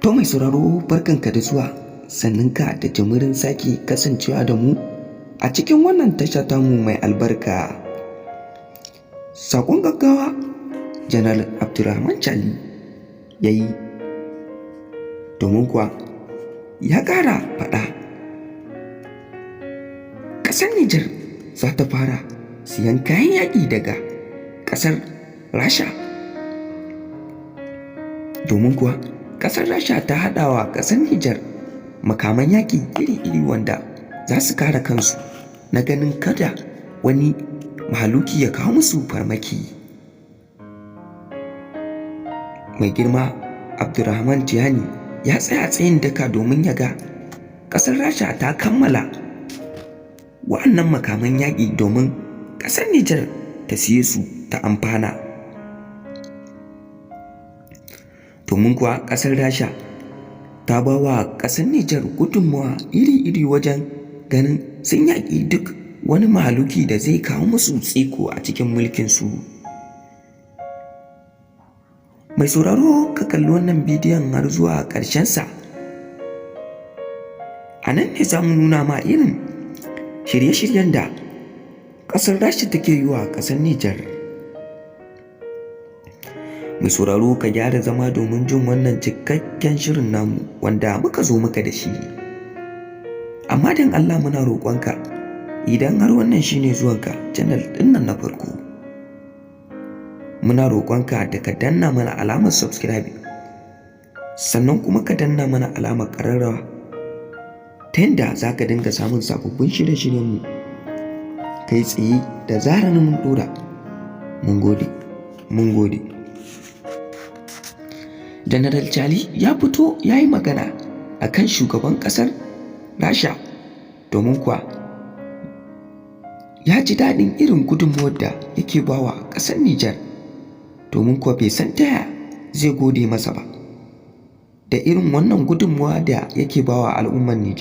To mai sauraro barkanka da zuwa sannunka da jimirin sake kasancewa da mu a cikin wannan tasha tamu mai albarka. Saƙon gaggawa Janar Abdurrahman Chani ya yi domin kuwa ya ƙara faɗa ƙasar Nijar za ta fara siyan kayan yaƙi daga ƙasar Rasha, domin kuwa ƙasar Rasha ta haɗa wa ƙasar Nijar makaman yaƙi iri-iri wanda za su kare kansu na ganin kada wani mahaluki ya kawo musu farmaki. Mai girma Abdurrahman Chani ya tsaya tsayin daka domin ya ga ƙasar Rasha ta kammala wa'annan makaman yaƙi domin ƙasar Nijar ta siye su ta amfana. Domin kuwa ƙasar Rasha ta ba wa ƙasar Nijar gudunmawa iri-iri wajen ganin sun yaƙi duk wani mahaluki da zai kawo musu tsiko a cikin mulkinsu. Mai sauraro ka kalli wannan bidiyon har zuwa ƙarshensa. A nan ne za mu nuna ma irin shirye-shiryen da ƙasar Rasha take yi wa ƙasar Nijar. Mai sauraro ka gyara zama domin jin wannan cikakken shirin namu wanda muka zo maka da shi. Amma dan Allah muna roƙonka idan har wannan shine zuwanka channel ɗin nan na farko, muna roƙonka da ka danna mana alamar subscribe sannan kuma ka danna mana alamar ƙararrawa ta yadda za ka dinga samun sababbin shirye-shiryenmu kai tsaye da zarar mun ɗora. Mun gode. General Chani ya fito ya yi magana a kan shugaban ƙasar Rasha, domin kuwa ya ji daɗin irin gudunmuwar da yake ba wa ƙasar Nijar, domin kuwa bai san taya zai gode masa ba da irin wannan gudunmuwa da yake ba wa al'ummar Nijar.